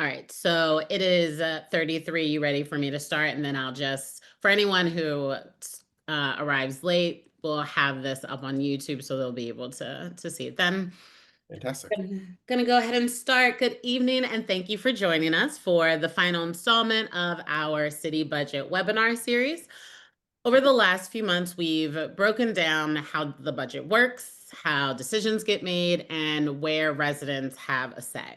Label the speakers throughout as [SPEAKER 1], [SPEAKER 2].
[SPEAKER 1] All right, so it is 33. You ready for me to start? And then I'll just, for anyone who arrives late, we'll have this up on YouTube so they'll be able to see it then.
[SPEAKER 2] Fantastic.
[SPEAKER 1] Gonna go ahead and start. Good evening, and thank you for joining us for the final installment of our city budget webinar series. Over the last few months, we've broken down how the budget works, how decisions get made, and where residents have a say.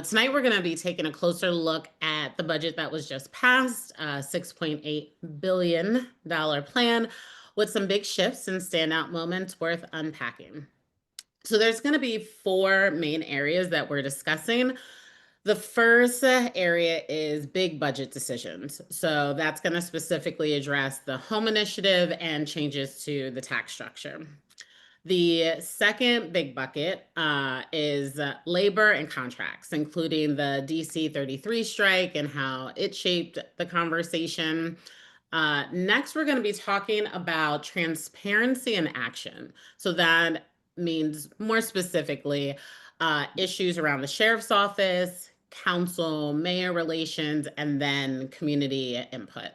[SPEAKER 1] Tonight, we're going to be taking a closer look at the budget that was just passed, $6.8 billion plan, with some big shifts and standout moments worth unpacking. So there's going to be four main areas that we're discussing. The first area is big budget decisions. So that's going to specifically address the home initiative and changes to the tax structure. The second big bucket is labor and contracts, including the DC 33 strike and how it shaped the conversation. Next, we're going to be talking about transparency and action. So that means more specifically issues around the sheriff's office, council, mayor relations, and then community input.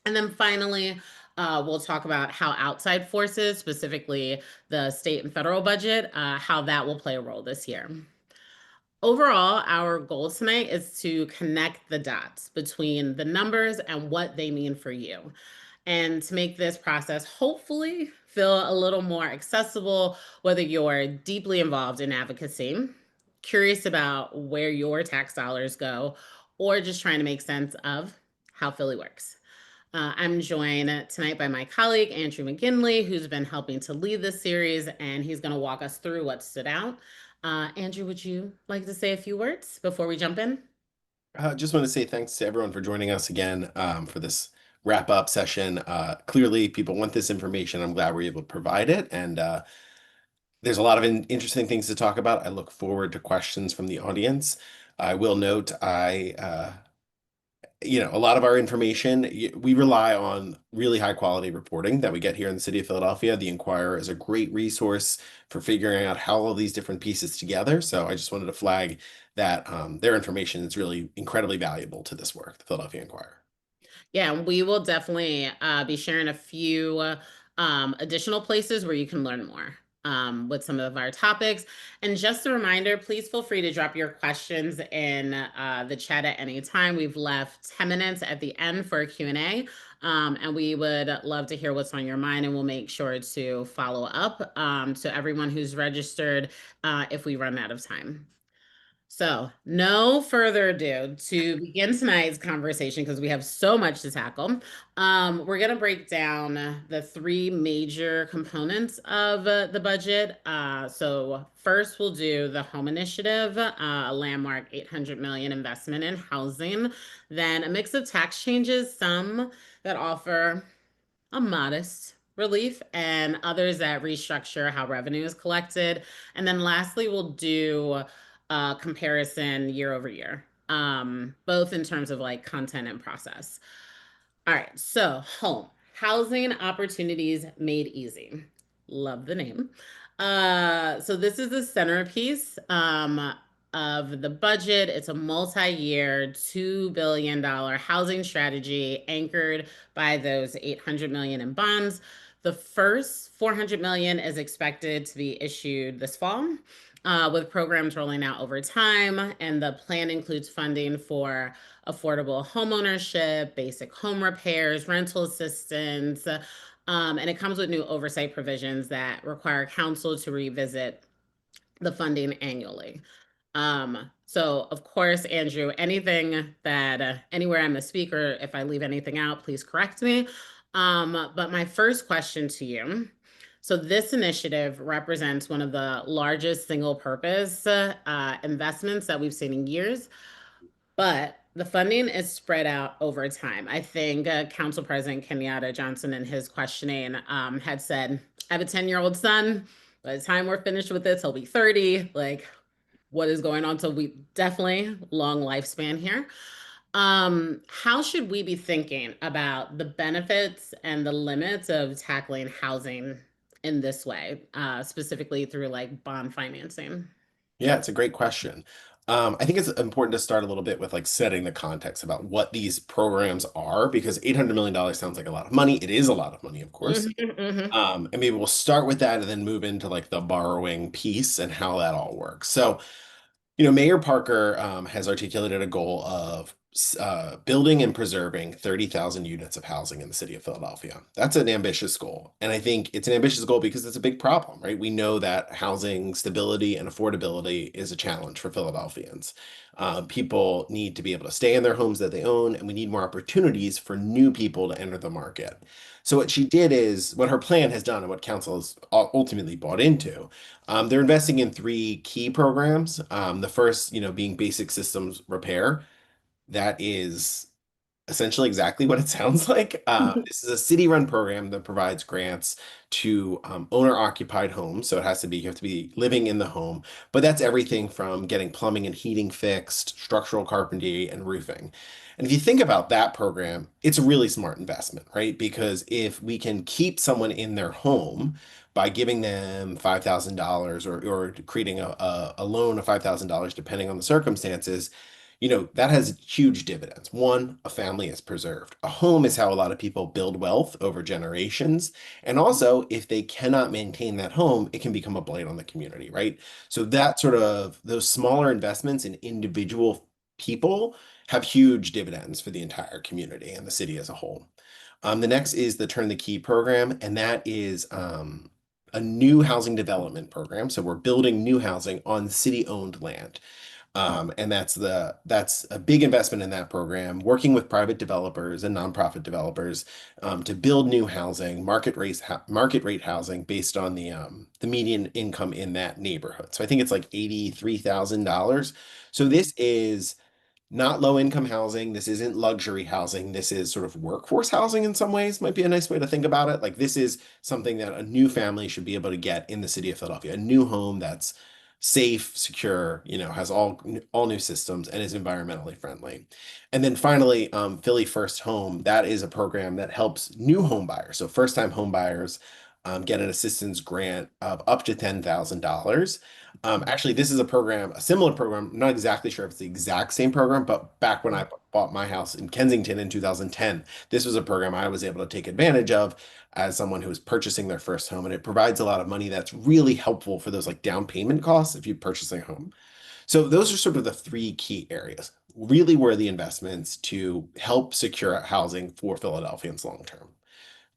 [SPEAKER 1] And then finally, we'll talk about how outside forces, specifically the state and federal budget, how that will play a role this year. Overall, our goal tonight is to connect the dots between the numbers and what they mean for you, and to make this process hopefully feel a little more accessible, whether you're deeply involved in advocacy, curious about where your tax dollars go, or just trying to make sense of how Philly works. I'm joined tonight by my colleague, Andrew McGinley, who's been helping to lead this series, and he's going to walk us through what stood out. Andrew, would you like to say a few words before we jump in?
[SPEAKER 2] Just want to say thanks to everyone for joining us again for this wrap up session. Clearly, people want this information. I'm glad we're able to provide it. And there's a lot of interesting things to talk about. I look forward to questions from the audience. I will note a lot of our information, we rely on really high quality reporting that we get here in the city of Philadelphia. The Inquirer is a great resource for figuring out how all these different pieces together. So I just wanted to flag that their information is really incredibly valuable to this work, the Philadelphia Inquirer.
[SPEAKER 1] Yeah, and we will definitely be sharing a few additional places where you can learn more with some of our topics. And just a reminder, please feel free to drop your questions in the chat at any time. We've left 10 minutes at the end for a Q&A, and we would love to hear what's on your mind, and we'll make sure to follow up to everyone who's registered if we run out of time. So, no further ado, to begin tonight's conversation, because we have so much to tackle, we're going to break down the three major components of the budget. So, first, we'll do the home initiative, a landmark 800 million investment in housing, then a mix of tax changes, some that offer a modest relief and others that restructure how revenue is collected. And then lastly, we'll do a comparison year over year, both in terms of like content and process. All right, so home, housing opportunities made easy. Love the name. So this is the centerpiece of the budget. It's a multi-year, $2 billion housing strategy anchored by those 800 million in bonds. The first 400 million is expected to be issued this fall, with programs rolling out over time. And the plan includes funding for affordable homeownership, basic home repairs, rental assistance, and it comes with new oversight provisions that require council to revisit the funding annually. So of course, Andrew, anything that anywhere I'm a speaker, if I leave anything out, please correct me. But my first question to you. So this initiative represents one of the largest single purpose investments that we've seen in years, but the funding is spread out over time. I think Council President Kenyatta Johnson in his questioning had said, I have a 10-year-old son. By the time we're finished with this, he'll be 30. Like, what is going on? So we definitely long lifespan here. How should we be thinking about the benefits and the limits of tackling housing in this way, specifically through like bond financing?
[SPEAKER 2] Yeah, it's a great question. I think it's important to start a little bit with like setting the context about what these programs are, because $800 million sounds like a lot of money. It is a lot of money, of course.
[SPEAKER 1] Hmm. Hmm.
[SPEAKER 2] And maybe we'll start with that and then move into like the borrowing piece and how that all works. So, Mayor Parker has articulated a goal of building and preserving 30,000 units of housing in the city of Philadelphia. That's an ambitious goal. And I think it's an ambitious goal because it's a big problem, right? We know that housing stability and affordability is a challenge for Philadelphians. People need to be able to stay in their homes that they own, and we need more opportunities for new people to enter the market. So, what she did is what her plan has done and what council has ultimately bought into. They're investing in three key programs. The first, being basic systems repair. That is essentially exactly what it sounds like. This is a city-run program that provides grants to owner-occupied homes. So it has to be, you have to be living in the home, but that's everything from getting plumbing and heating fixed, structural carpentry, and roofing. And if you think about that program, it's a really smart investment, right? Because if we can keep someone in their home by giving them $5,000 or creating a loan of $5,000, depending on the circumstances, that has huge dividends. One, a family is preserved. A home is how a lot of people build wealth over generations. And also, if they cannot maintain that home, it can become a blight on the community, right? So that sort of those smaller investments in individual people have huge dividends for the entire community and the city as a whole. The next is the Turn the Key program, and that is a new housing development program. So we're building new housing on city-owned land. And that's a big investment in that program, working with private developers and nonprofit developers to build new housing, market rate housing based on the median income in that neighborhood. So I think it's like $83,000. So this is not low income housing. This isn't luxury housing. This is sort of workforce housing in some ways, might be a nice way to think about it. Like this is something that a new family should be able to get in the city of Philadelphia, a new home that's safe, secure, has all new systems and is environmentally friendly. And then finally, Philly First Home, that is a program that helps new home buyers. So first time home buyers get an assistance grant of up to $10,000. Actually, this is a similar program. I'm not exactly sure if it's the exact same program, but back when I bought my house in Kensington in 2010, this was a program I was able to take advantage of as someone who was purchasing their first home. And it provides a lot of money that's really helpful for those like down payment costs if you're purchasing a home. So those are sort of the three key areas, really worthy investments to help secure housing for Philadelphians long term.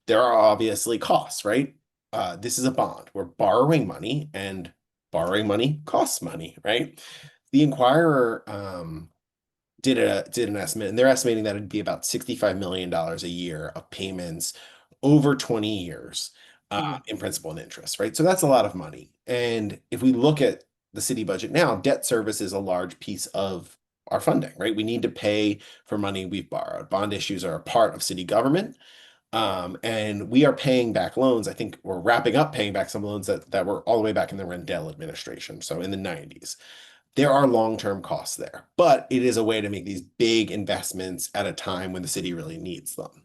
[SPEAKER 2] There are obviously costs, right? This is a bond. We're borrowing money, and borrowing money costs money, right? The Inquirer did an estimate, and they're estimating that it'd be about $65 million a year of payments over 20 years
[SPEAKER 1] Hmm.
[SPEAKER 2] in principal and interest, right? So that's a lot of money. And if we look at the city budget now, debt service is a large piece of our funding, right? We need to pay for money we've borrowed. Bond issues are a part of city government. And we are paying back loans. I think we're wrapping up paying back some loans that were all the way back in the Rendell administration, so in the 90s. There are long-term costs there, but it is a way to make these big investments at a time when the city really needs them.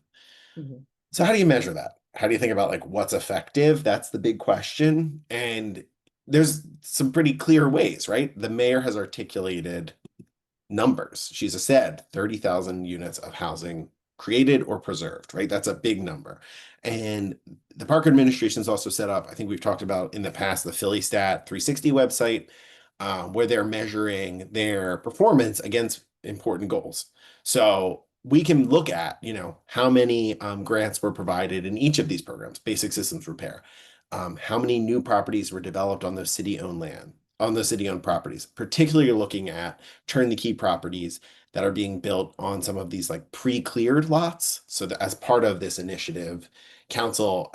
[SPEAKER 1] Hmm.
[SPEAKER 2] So how do you measure that? How do you think about like what's effective? That's the big question. And there's some pretty clear ways, right? The mayor has articulated numbers. She's said 30,000 units of housing created or preserved, right? That's a big number. And the park administration is also set up, I think we've talked about in the past, the Philly Stat 360 website, where they're measuring their performance against important goals. So we can look at, how many grants were provided in each of these programs, basic systems repair, how many new properties were developed on those city-owned land, on those city-owned properties, particularly looking at turn the key properties that are being built on some of these like pre-cleared lots. So that as part of this initiative, council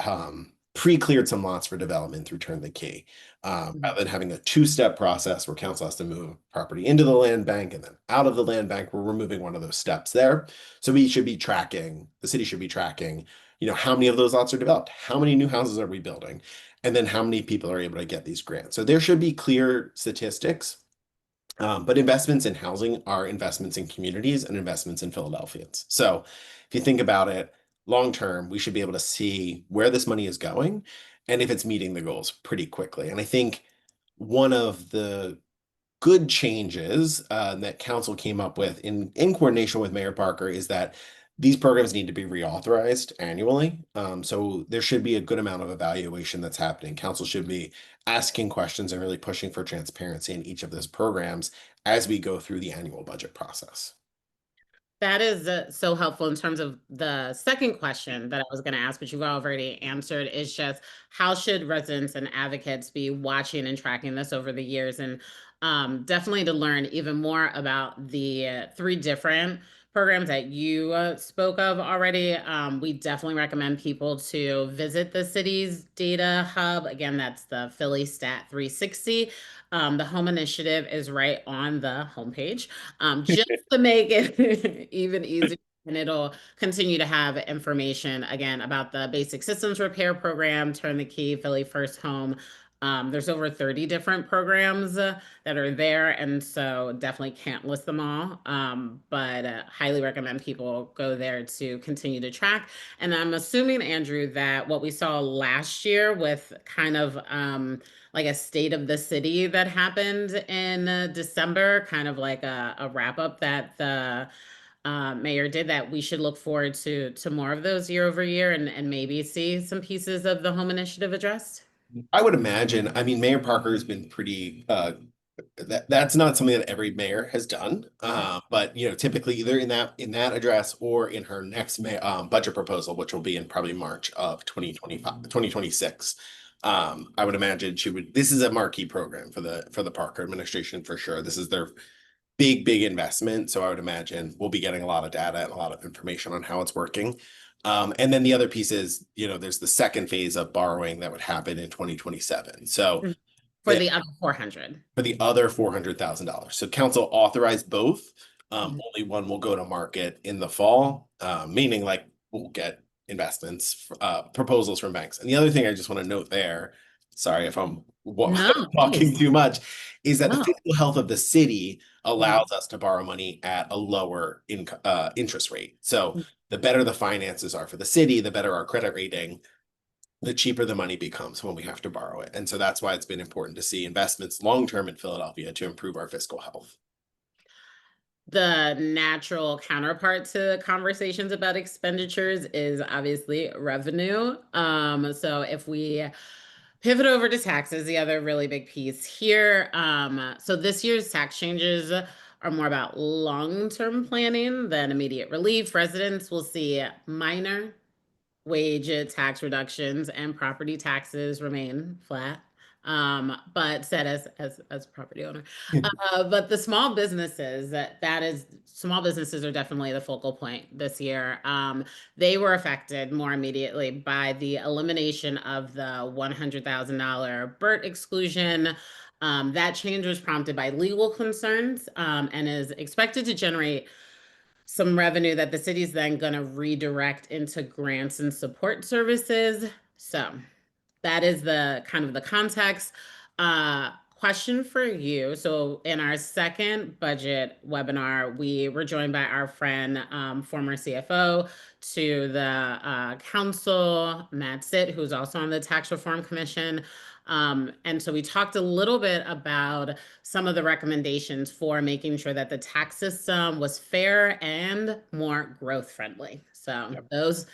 [SPEAKER 2] pre-cleared some lots for development through turn the key. Rather than having a two-step process where council has to move property into the land bank and then out of the land bank, we're removing one of those steps there. So we should be tracking, the city should be tracking, how many of those lots are developed, how many new houses are we building, and then how many people are able to get these grants. So there should be clear statistics, but investments in housing are investments in communities and investments in Philadelphians. So if you think about it long term, we should be able to see where this money is going and if it's meeting the goals pretty quickly. And I think one of the good changes that council came up with in coordination with Mayor Parker is that these programs need to be reauthorized annually. So there should be a good amount of evaluation that's happening. Council should be asking questions and really pushing for transparency in each of those programs as we go through the annual budget process.
[SPEAKER 1] That is so helpful in terms of the second question that I was going to ask, but you've already answered, is just how should residents and advocates be watching and tracking this over the years? And definitely to learn even more about the three different programs that you spoke of already. We definitely recommend people to visit the city's data hub. Again, that's the Philly Stat 360. The home initiative is right on the homepage. Just to make it even easier. And it'll continue to have information again about the basic systems repair program, Turn the Key, Philly First Home. There's over 30 different programs that are there, and so definitely can't list them all. But highly recommend people go there to continue to track. And I'm assuming, Andrew, that what we saw last year with kind of like a state of the city that happened in December, kind of like a wrap up that the mayor did, that we should look forward to more of those year over year and maybe see some pieces of the home initiative addressed.
[SPEAKER 2] I would imagine, I mean, Mayor Parker has been pretty that's not something that every mayor has done. But typically either in that address or in her next budget proposal, which will be in probably March of 2025, 2026. I would imagine this is a marquee program for the Parker administration for sure. This is their big investment. So I would imagine we'll be getting a lot of data and a lot of information on how it's working. And then the other piece is, there's the second phase of borrowing that would happen in 2027. So
[SPEAKER 1] For the other 400.
[SPEAKER 2] for the other $400,000. So council authorized both.
[SPEAKER 1] Mhm.
[SPEAKER 2] Only one will go to market in the fall, meaning like we'll get investments, proposals from banks. And the other thing I just want to note there, sorry if I'm
[SPEAKER 1] No,
[SPEAKER 2] talking
[SPEAKER 1] please.
[SPEAKER 2] too much, is that the
[SPEAKER 1] No.
[SPEAKER 2] fiscal health of the city
[SPEAKER 1] Mhm.
[SPEAKER 2] allows us to borrow money at a lower interest rate. So the better the finances are for the city, the better our credit rating, the cheaper the money becomes when we have to borrow it. And so that's why it's been important to see investments long term in Philadelphia to improve our fiscal health.
[SPEAKER 1] The natural counterpart to conversations about expenditures is obviously revenue. So if we pivot over to taxes, the other really big piece here. So this year's tax changes are more about long-term planning than immediate relief. Residents will see minor wage tax reductions and property taxes remain flat. But said as property owner. But the small businesses, that is small businesses are definitely the focal point this year. They were affected more immediately by the elimination of the $100,000 BERT exclusion. That change was prompted by legal concerns, and is expected to generate some revenue that the city's then going to redirect into grants and support services. So that is the kind of the context. Question for you. So in our second budget webinar, we were joined by our friend, former CFO to the council, Matt Sitt, who's also on the Tax Reform Commission. And so we talked a little bit about some of the recommendations for making sure that the tax system was fair and more growth friendly. So
[SPEAKER 2] Yep.
[SPEAKER 1] those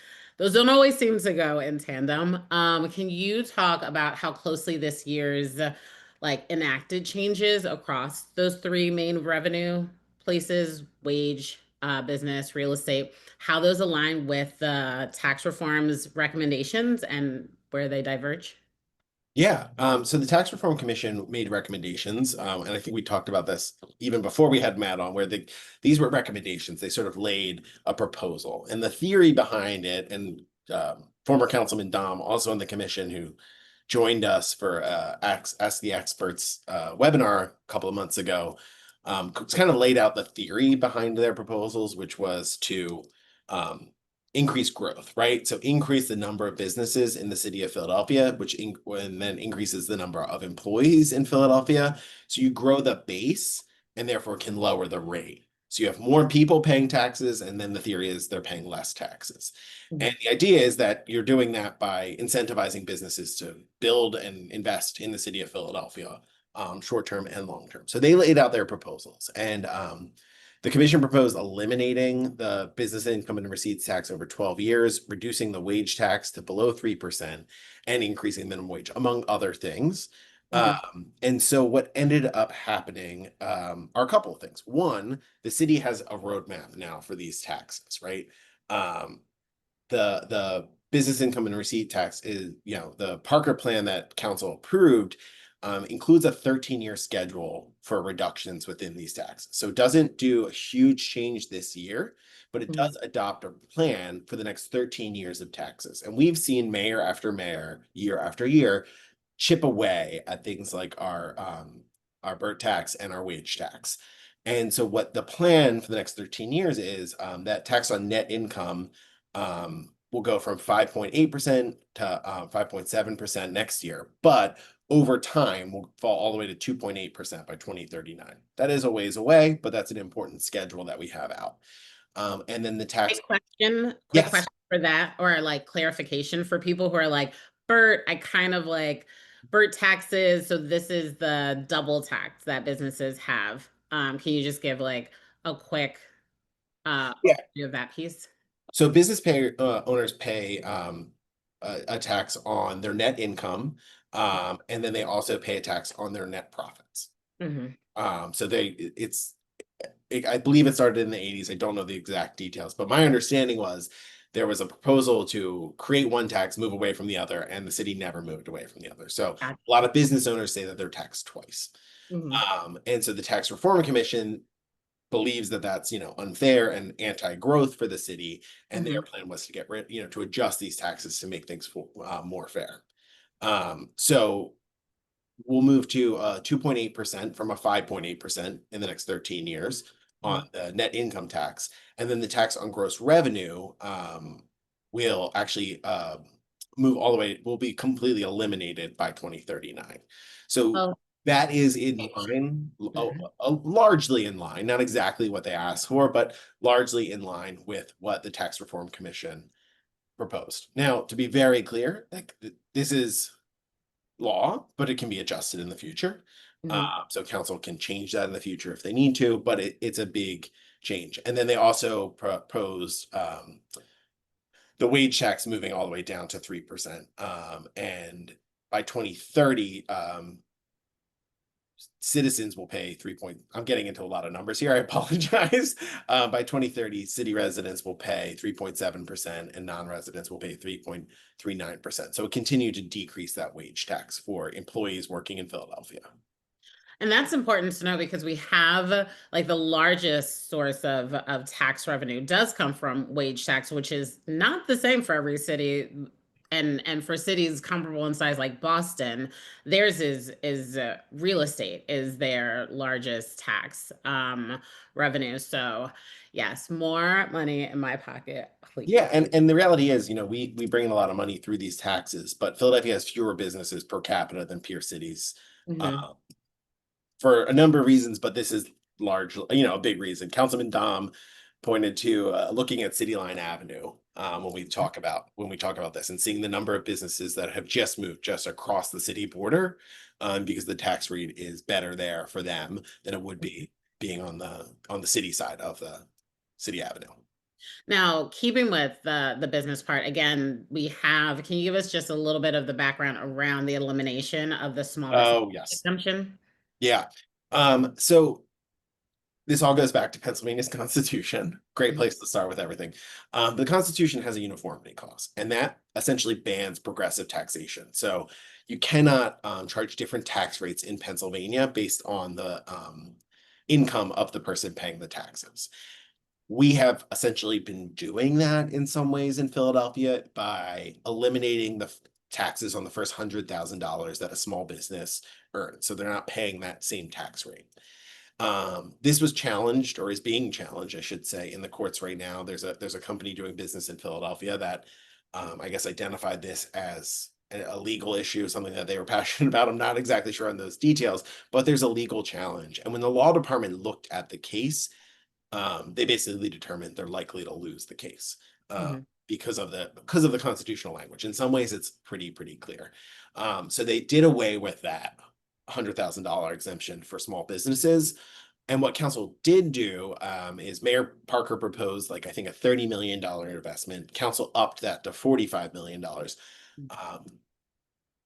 [SPEAKER 1] don't always seem to go in tandem. Can you talk about how closely this year's like enacted changes across those three main revenue places, wage, business, real estate, how those align with the tax reform's recommendations and where they diverge?
[SPEAKER 2] Yeah. So the Tax Reform Commission made recommendations, and I think we talked about this even before we had Matt on, where these were recommendations. They sort of laid a proposal, and the theory behind it, and former Councilman Dom, also on the commission, who joined us for Ask the Experts webinar a couple of months ago, kind of laid out the theory behind their proposals, which was to um, increase growth, right? So increase the number of businesses in the city of Philadelphia, and then increases the number of employees in Philadelphia. So you grow the base and therefore can lower the rate. So you have more people paying taxes, and then the theory is they're paying less taxes. And the idea is that you're doing that by incentivizing businesses to build and invest in the city of Philadelphia. short-term and long-term. So they laid out their proposals, and the commission proposed eliminating the business income and receipts tax over 12 years, reducing the wage tax to below 3%, and increasing minimum wage, among other things.
[SPEAKER 1] Mhm.
[SPEAKER 2] And so what ended up happening are a couple of things. One, the city has a roadmap now for these taxes, right? Um, the business income and receipt tax is, the Parker plan that council approved includes a 13-year schedule for reductions within these taxes. So it doesn't do a huge change this year, but it
[SPEAKER 1] Mhm.
[SPEAKER 2] does adopt a plan for the next 13 years of taxes. And we've seen mayor after mayor, year after year, chip away at things like our BERT tax and our wage tax. And so what the plan for the next 13 years is, that tax on net income will go from 5.8% to 5.7% next year, but over time will fall all the way to 2.8% by 2039. That is a ways away, but that's an important schedule that we have out. And then the tax,
[SPEAKER 1] Quick
[SPEAKER 2] yes,
[SPEAKER 1] question for that, or like clarification for people who are like, Bert, I kind of like Bert taxes. So this is the double tax that businesses have. Can you just give like a quick
[SPEAKER 2] yeah.
[SPEAKER 1] overview of that piece?
[SPEAKER 2] So business pay owners pay a tax on their net income, and then they also pay a tax on their net profits.
[SPEAKER 1] Hmm.
[SPEAKER 2] So I believe it started in the 80s. I don't know the exact details, but my understanding was there was a proposal to create one tax, move away from the other, and the city never moved away from the other. So
[SPEAKER 1] Gotcha.
[SPEAKER 2] a lot of business owners say that they're taxed twice.
[SPEAKER 1] Hmm.
[SPEAKER 2] And so the Tax Reform Commission believes that that's, unfair and anti-growth for the city, and their
[SPEAKER 1] Hmm.
[SPEAKER 2] plan was to get rid, to adjust these taxes to make things more fair. So we'll move to 2.8% from a 5.8% in the next 13 years on the net income tax. And then the tax on gross revenue will actually move all the way, will be completely eliminated by 2039. So
[SPEAKER 1] Oh,
[SPEAKER 2] that is in line,
[SPEAKER 1] mhm.
[SPEAKER 2] largely in line, not exactly what they asked for, but largely in line with what the Tax Reform Commission proposed. Now, to be very clear, like this is law, but it can be adjusted in the future.
[SPEAKER 1] Mhm.
[SPEAKER 2] So council can change that in the future if they need to, but it's a big change. And then they also proposed the wage tax moving all the way down to 3%. And by 2030, citizens will pay 3 point. I'm getting into a lot of numbers here. I apologize. By 2030, city residents will pay 3.7% and non-residents will pay 3.39%. So it continue to decrease that wage tax for employees working in Philadelphia.
[SPEAKER 1] And that's important to know because we have like the largest source of tax revenue does come from wage tax, which is not the same for every city. And for cities comparable in size like Boston, theirs is real estate is their largest tax revenue. So yes, more money in my pocket, please.
[SPEAKER 2] Yeah, and the reality is, we bring in a lot of money through these taxes, but Philadelphia has fewer businesses per capita than peer cities.
[SPEAKER 1] Hmm.
[SPEAKER 2] Uh, for a number of reasons, but this is large, a big reason. Councilman Dom pointed to looking at City Line Avenue when we talk about this and seeing the number of businesses that have just moved just across the city border, because the tax rate is better there for them than it would be being on the city side of the City Avenue.
[SPEAKER 1] Now, keeping with the business part, again, we have, can you give us just a little bit of the background around the elimination of the small business
[SPEAKER 2] Oh, yes.
[SPEAKER 1] exemption?
[SPEAKER 2] Yeah. So this all goes back to Pennsylvania's Constitution. Great
[SPEAKER 1] Mhm.
[SPEAKER 2] place to start with everything. The Constitution has a uniformity clause, and that essentially bans progressive taxation. So you cannot charge different tax rates in Pennsylvania based on the income of the person paying the taxes. We have essentially been doing that in some ways in Philadelphia by eliminating the taxes on the first $100,000 that a small business earns. So they're not paying that same tax rate. This was challenged, or is being challenged, I should say, in the courts right now. There's a company doing business in Philadelphia that I guess identified this as a legal issue, something that they were passionate about. I'm not exactly sure on those details, but there's a legal challenge. And when the law department looked at the case, they basically determined they're likely to lose the case
[SPEAKER 1] Mhm.
[SPEAKER 2] because of the constitutional language. In some ways, it's pretty clear. So they did away with that $100,000 exemption for small businesses. And what council did do is Mayor Parker proposed, like, I think a $30 million investment. Council upped that to $45 million. Um,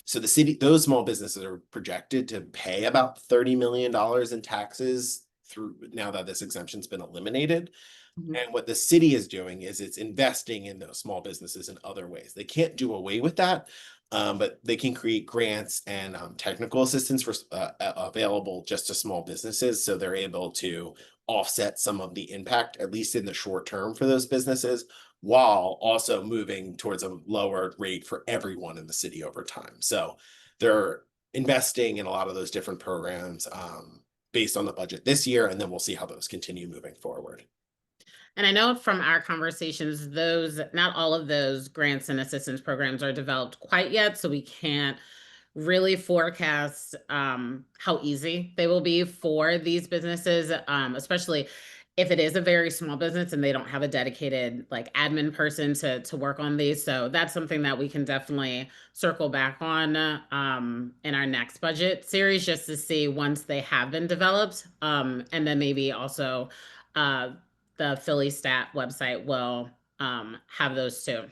[SPEAKER 2] so the city, those small businesses are projected to pay about $30 million in taxes through now that this exemption's been eliminated.
[SPEAKER 1] Mhm.
[SPEAKER 2] And what the city is doing is it's investing in those small businesses in other ways. They can't do away with that, but they can create grants and technical assistance for available just to small businesses, so they're able to offset some of the impact, at least in the short term, for those businesses, while also moving towards a lower rate for everyone in the city over time. So they're investing in a lot of those different programs based on the budget this year, and then we'll see how those continue moving forward.
[SPEAKER 1] And I know from our conversations, those not all of those grants and assistance programs are developed quite yet, so we can't really forecast how easy they will be for these businesses, especially if it is a very small business and they don't have a dedicated like admin person to work on these. So that's something that we can definitely circle back on in our next budget series, just to see once they have been developed, and then maybe also uh, the Philly Stat website will have those too.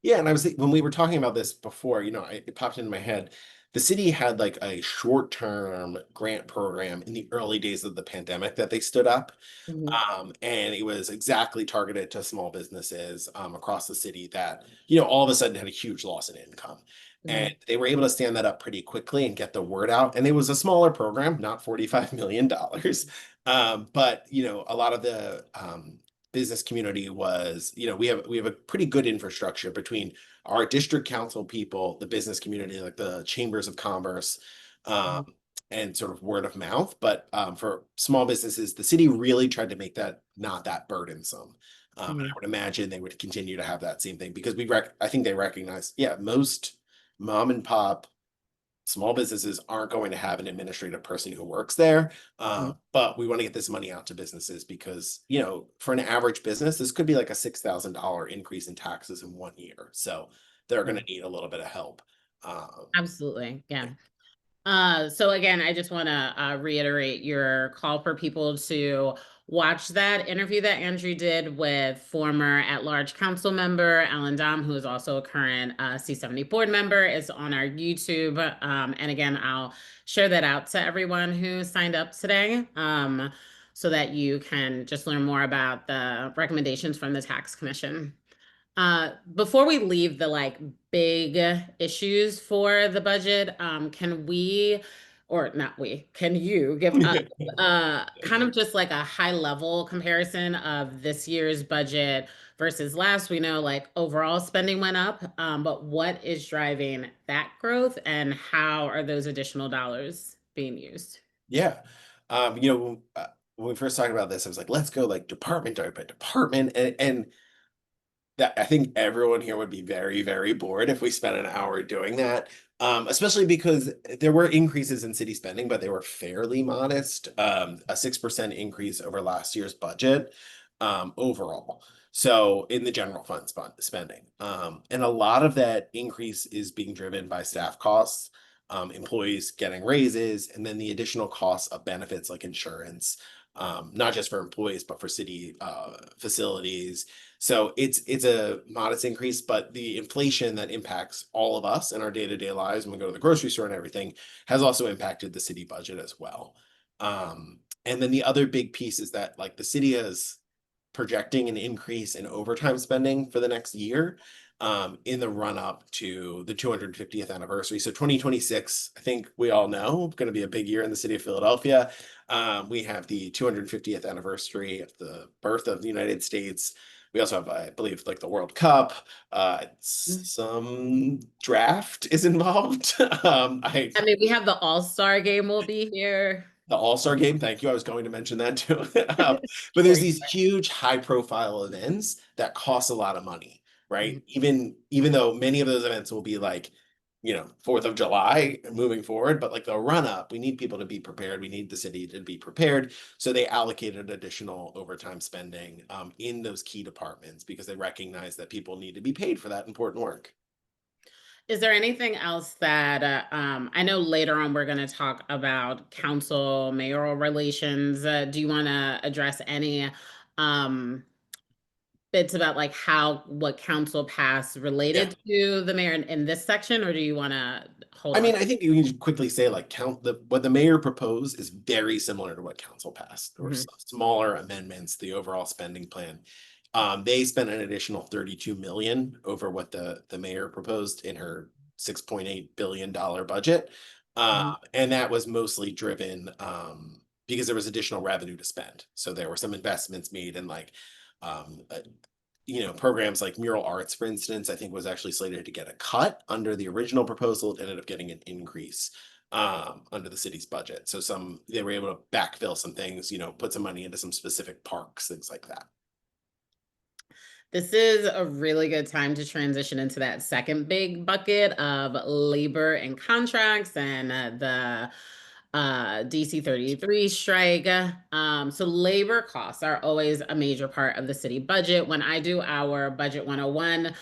[SPEAKER 2] Yeah, and I was when we were talking about this before, it popped into my head. The city had like a short-term grant program in the early days of the pandemic that they stood up.
[SPEAKER 1] Mhm.
[SPEAKER 2] And it was exactly targeted to small businesses across the city that, all of a sudden had a huge loss in income. And
[SPEAKER 1] Mhm.
[SPEAKER 2] they were able to stand that up pretty quickly and get the word out. And it was a smaller program, not $45 million. But, a lot of the business community was, we have a pretty good infrastructure between our district council people, the business community, like the chambers of commerce, um,
[SPEAKER 1] Mhm.
[SPEAKER 2] and sort of word of mouth. But for small businesses, the city really tried to make that not that burdensome. And I
[SPEAKER 1] Mhm.
[SPEAKER 2] would imagine they would continue to have that same thing because I think they recognize, yeah, most mom and pop small businesses aren't going to have an administrative person who works there.
[SPEAKER 1] Mhm.
[SPEAKER 2] But we want to get this money out to businesses because, for an average business, this could be like a $6,000 increase in taxes in 1 year. So they're going to
[SPEAKER 1] Mhm.
[SPEAKER 2] need a little bit of help. Um,
[SPEAKER 1] Absolutely. Yeah. So again, I just want to reiterate your call for people to watch that interview that Andrew did with former at-large council member Alan Dom, who is also a current C70 board member. It's on our YouTube. And again, I'll share that out to everyone who signed up today, so that you can just learn more about the recommendations from the tax commission. Before we leave the like big issues for the budget, can we, or not we, can you give us kind of just like a high level comparison of this year's budget versus last? We know like overall spending went up, but what is driving that growth and how are those additional dollars being used?
[SPEAKER 2] Yeah. When we first talked about this, I was like, let's go like department by department. And that I think everyone here would be very, very bored if we spent an hour doing that. Especially because there were increases in city spending, but they were fairly modest. A 6% increase over last year's budget overall. So in the general fund spending. And a lot of that increase is being driven by staff costs, employees getting raises, and then the additional costs of benefits like insurance, not just for employees, but for city facilities. So it's a modest increase, but the inflation that impacts all of us in our day-to-day lives when we go to the grocery store and everything has also impacted the city budget as well. And then the other big piece is that like the city is projecting an increase in overtime spending for the next year in the run up to the 250th anniversary. So 2026, I think we all know, going to be a big year in the city of Philadelphia. We have the 250th anniversary of the birth of the United States. We also have, I believe, like the World Cup. Some draft is involved. I
[SPEAKER 1] I mean, we have the All-Star game will be here.
[SPEAKER 2] The All-Star game. Thank you. I was going to mention that too. But there's
[SPEAKER 1] Sure.
[SPEAKER 2] these huge high-profile events that cost a lot of money,
[SPEAKER 1] Mhm.
[SPEAKER 2] right? Even though many of those events will be like, 4th of July moving forward, but like the run up, we need people to be prepared. We need the city to be prepared. So they allocated additional overtime spending in those key departments because they recognize that people need to be paid for that important work.
[SPEAKER 1] Is there anything else that I know later on we're going to talk about council mayoral relations? Do you want to address any um, bits about like how what council passed
[SPEAKER 2] Yeah.
[SPEAKER 1] related to the mayor in this section, or do you want to hold
[SPEAKER 2] I
[SPEAKER 1] on?
[SPEAKER 2] mean, I think you can just quickly say like what the mayor proposed is very similar to what council passed. There were
[SPEAKER 1] Mhm,
[SPEAKER 2] some smaller amendments, the overall spending plan. They spent an additional 32 million over what the mayor proposed in her $6.8 billion budget.
[SPEAKER 1] mhm.
[SPEAKER 2] And that was mostly driven because there was additional revenue to spend. So there were some investments made in like um, uh, programs like mural arts, for instance, I think was actually slated to get a cut under the original proposal. It ended up getting an increase under the city's budget. So they were able to backfill some things, put some money into some specific parks, things like that.
[SPEAKER 1] This is a really good time to transition into that second big bucket of labor and contracts and the DC 33 strike. So labor costs are always a major part of the city budget. When I do our budget 101,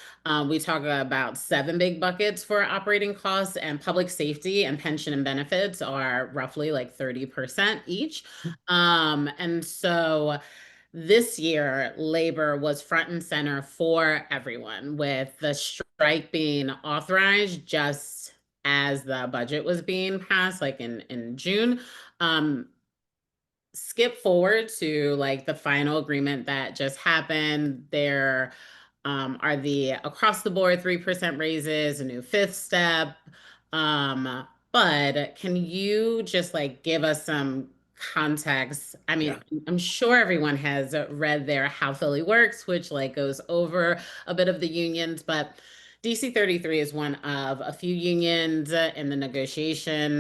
[SPEAKER 1] we talk about seven big buckets for operating costs, and public safety and pension and benefits are roughly like 30% each. And so this year, labor was front and center for everyone, with the strike being authorized just as the budget was being passed, like in June. Um, Skip forward to like the final agreement that just happened. There are the across the board 3% raises, a new fifth step. But can you just like give us some context? I mean,
[SPEAKER 2] Yeah.
[SPEAKER 1] I'm sure everyone has read their How Philly Works, which like goes over a bit of the unions, but DC 33 is one of a few unions in the negotiation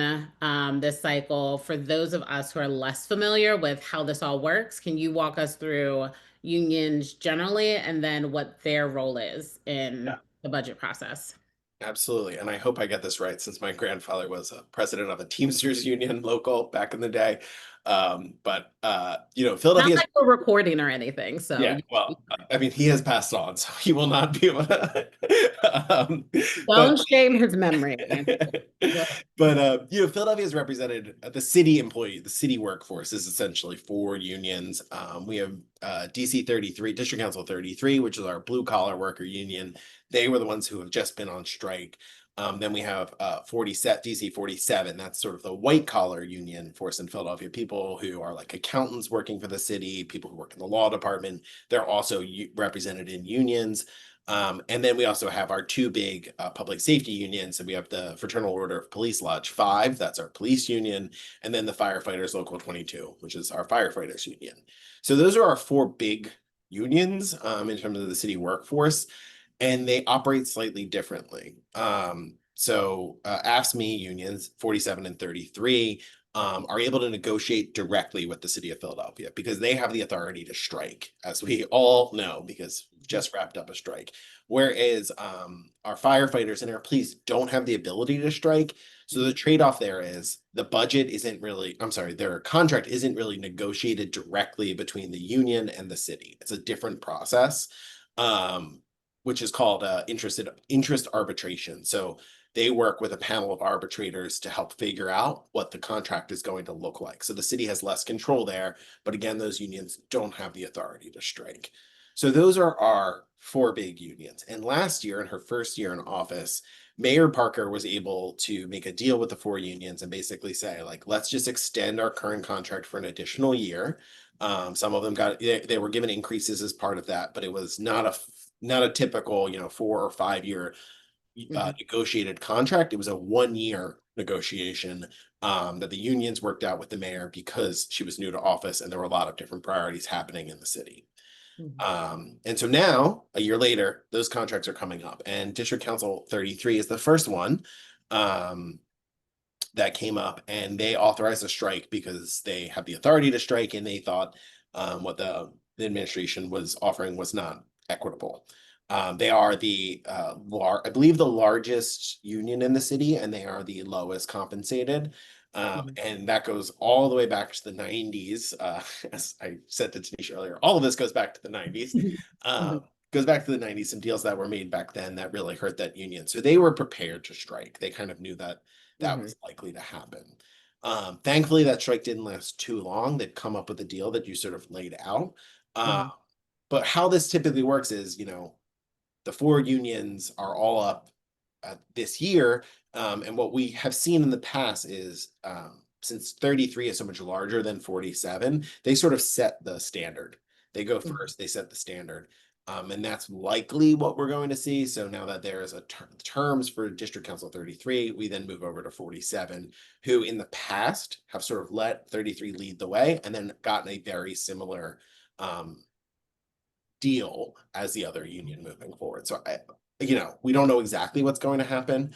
[SPEAKER 1] this cycle. For those of us who are less familiar with how this all works, can you walk us through unions generally and then what their role is in
[SPEAKER 2] Yeah.
[SPEAKER 1] the budget process?
[SPEAKER 2] Absolutely. And I hope I get this right since my grandfather was a president of a Teamsters union local back in the day.
[SPEAKER 1] Not
[SPEAKER 2] Philadelphia.
[SPEAKER 1] like we're recording or anything, so
[SPEAKER 2] Yeah, well, I mean, he has passed on, so he will not be able to. But
[SPEAKER 1] don't shame his memory.
[SPEAKER 2] Philadelphia is represented the city employee, the city workforce is essentially four unions. We have DC 33, District Council 33, which is our blue collar worker union. They were the ones who have just been on strike. Then we have 47 DC 47. That's sort of the white collar union force in Philadelphia. People who are like accountants working for the city, people who work in the law department. They're also represented in unions. And then we also have our two big public safety unions. So we have the Fraternal Order of Police Lodge 5, that's our police union, and then the Firefighters Local 22, which is our firefighters union. So those are our four big unions in terms of the city workforce, and they operate slightly differently. AFSCME unions 47 and 33 are able to negotiate directly with the city of Philadelphia because they have the authority to strike, as we all know, because we've just wrapped up a strike. Whereas our firefighters and our police don't have the ability to strike. So the trade-off there is the budget isn't really, I'm sorry, their contract isn't really negotiated directly between the union and the city. It's a different process. Which is called interest arbitration. So they work with a panel of arbitrators to help figure out what the contract is going to look like. So the city has less control there, but again, those unions don't have the authority to strike. So those are our four big unions. And last year, in her first year in office, Mayor Parker was able to make a deal with the four unions and basically say, like, let's just extend our current contract for an additional year. Some of them they were given increases as part of that, but it was not a typical, 4 or 5 year
[SPEAKER 1] Mhm,
[SPEAKER 2] negotiated contract. It was a 1 year negotiation that the unions worked out with the mayor because she was new to office and there were a lot of different priorities happening in the city.
[SPEAKER 1] mhm,
[SPEAKER 2] And so now, a year later, those contracts are coming up, and District Council 33 is the first one that came up, and they authorized a strike because they have the authority to strike, and they thought what the administration was offering was not equitable. They are I believe, the largest union in the city, and they are the lowest compensated.
[SPEAKER 1] mhm,
[SPEAKER 2] And that goes all the way back to the 90s. As I said to Tanisha earlier, all of this goes back to the 90s.
[SPEAKER 1] mhm,
[SPEAKER 2] goes back to the 90s, some deals that were made back then that really hurt that union. So they were prepared to strike. They kind of knew that that
[SPEAKER 1] Hmm.
[SPEAKER 2] was likely to happen. Thankfully, that strike didn't last too long. They'd come up with a deal that you sort of laid out. Uh,
[SPEAKER 1] Hmm.
[SPEAKER 2] but how this typically works is, the four unions are all up this year. And what we have seen in the past is since 33 is so much larger than 47, they sort of set the standard. They go first, they set the standard. And that's likely what we're going to see. So now that there is a terms for District Council 33, we then move over to 47, who in the past have sort of let 33 lead the way and then gotten a very similar deal as the other union moving forward. So we don't know exactly what's going to happen.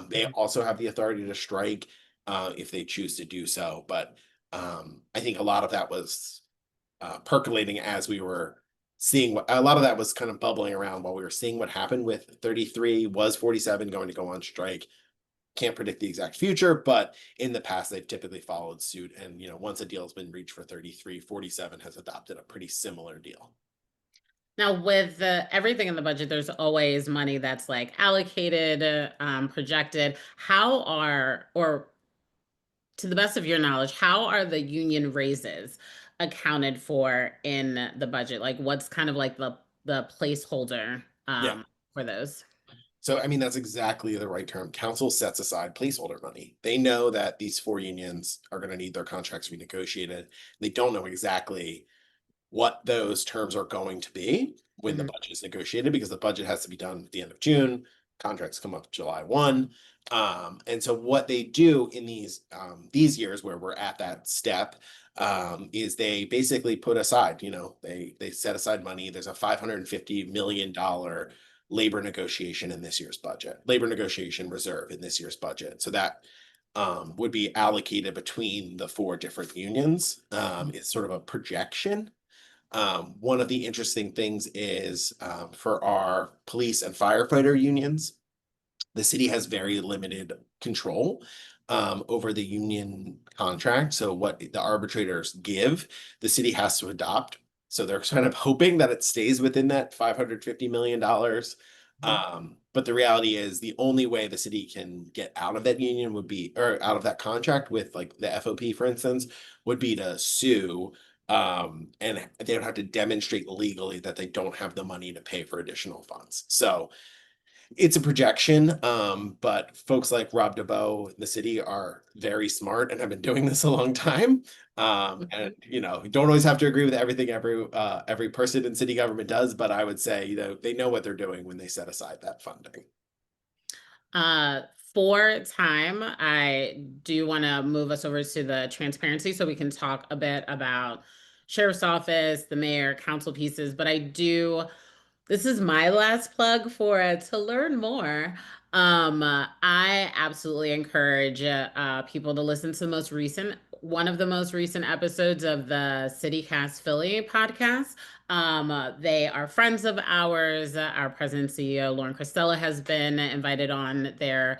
[SPEAKER 2] They also have the authority to strike if they choose to do so. But I think a lot of that was percolating as we were seeing what a lot of that was kind of bubbling around while we were seeing what happened with 33. Was 47 going to go on strike? Can't predict the exact future, but in the past they've typically followed suit. And once a deal has been reached for 33, 47 has adopted a pretty similar deal.
[SPEAKER 1] Now, with everything in the budget, there's always money that's like allocated, projected. How are, or to the best of your knowledge, how are the union raises accounted for in the budget? Like, what's kind of like the placeholder
[SPEAKER 2] Yeah.
[SPEAKER 1] for those?
[SPEAKER 2] So, I mean, that's exactly the right term. Council sets aside placeholder money. They know that these four unions are going to need their contracts renegotiated. They don't know exactly what those terms are going to be when the
[SPEAKER 1] Hmm.
[SPEAKER 2] budget is negotiated because the budget has to be done at the end of June. Contracts come up July 1. And so what they do in these years where we're at that step is they basically put aside, they set aside money. There's a $550 million labor negotiation in this year's budget, labor negotiation reserve in this year's budget. So that would be allocated between the four different unions. It's sort of a projection. One of the interesting things is for our police and firefighter unions, the city has very limited control over the union contract. So what the arbitrators give, the city has to adopt. So they're kind of hoping that it stays within that $550 million. But the reality is the only way the city can get out of that union would be, or out of that contract with like the FOP, for instance, would be to sue. And they would have to demonstrate legally that they don't have the money to pay for additional funds. So it's a projection, but folks like Rob DeBow in the city are very smart and have been doing this a long time. And you don't always have to agree with everything every person in city government does, but I would say they know what they're doing when they set aside that funding.
[SPEAKER 1] Uh, for time, I do want to move us over to the transparency so we can talk a bit about sheriff's office, the mayor, council pieces. But I do, this is my last plug for to learn more. I absolutely encourage people to listen to one of the most recent episodes of the CityCast Philly podcast. They are friends of ours. Our president and CEO, Lauren Cristella, has been invited on their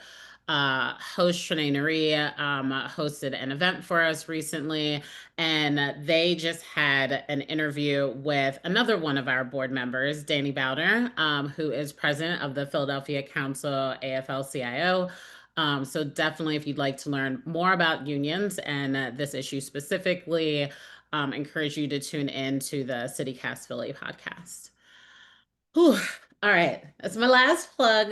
[SPEAKER 1] host Shanae Nari hosted an event for us recently, and they just had an interview with another one of our board members, Danny Bowder, who is president of the Philadelphia Council AFL-CIO. So definitely, if you'd like to learn more about unions and this issue specifically, encourage you to tune in to the CityCast Philly podcast. Whew. All right, that's my last plug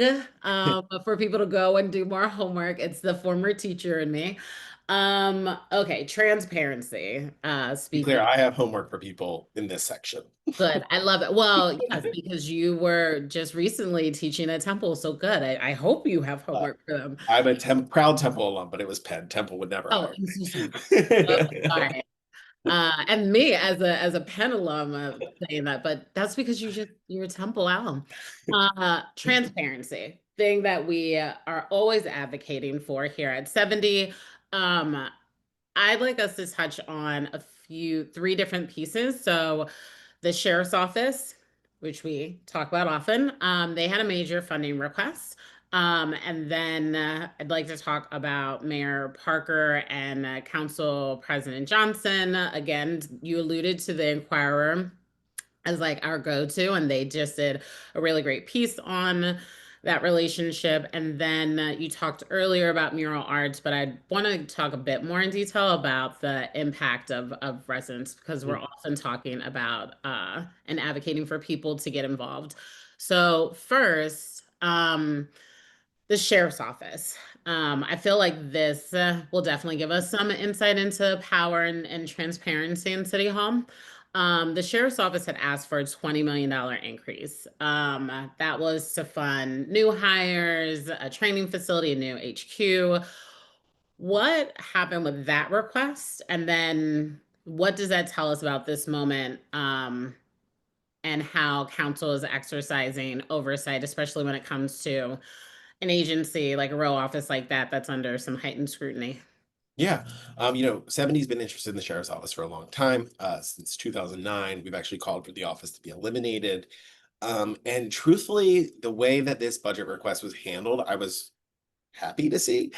[SPEAKER 1] for people to go and do more homework. It's the former teacher in me. Okay, transparency.
[SPEAKER 2] Be clear,
[SPEAKER 1] Speaking,
[SPEAKER 2] I have homework for people in this section.
[SPEAKER 1] good. I love it. Well, yes, because you were just recently teaching at Temple, so good. I hope you have
[SPEAKER 2] Uh,
[SPEAKER 1] homework for them.
[SPEAKER 2] I'm a proud Temple alum, but it was Penn. Temple would never
[SPEAKER 1] Oh,
[SPEAKER 2] hire
[SPEAKER 1] I'm so sorry. Okay,
[SPEAKER 2] me.
[SPEAKER 1] all right. And me as a Penn alum saying that, but that's because you're a Temple alum. Transparency, thing that we are always advocating for here at 70. Um, I'd like us to touch on three different pieces. So the sheriff's office, which we talk about often, they had a major funding request. And then I'd like to talk about Mayor Parker and Council President Johnson. Again, you alluded to the Inquirer as like our go-to, and they just did a really great piece on that relationship. And then you talked earlier about mural arts, but I want to talk a bit more in detail about the impact of residents, because we're often talking about and advocating for people to get involved. So first, the sheriff's office. I feel like this will definitely give us some insight into power and transparency in City Hall. The sheriff's office had asked for a $20 million increase. That was to fund new hires, a training facility, a new HQ. What happened with that request? And then what does that tell us about this moment, and how council is exercising oversight, especially when it comes to an agency like a row office like that that's under some heightened scrutiny?
[SPEAKER 2] Yeah. 70's been interested in the sheriff's office for a long time. Since 2009, we've actually called for the office to be eliminated. And truthfully, the way that this budget request was handled, I was happy to see.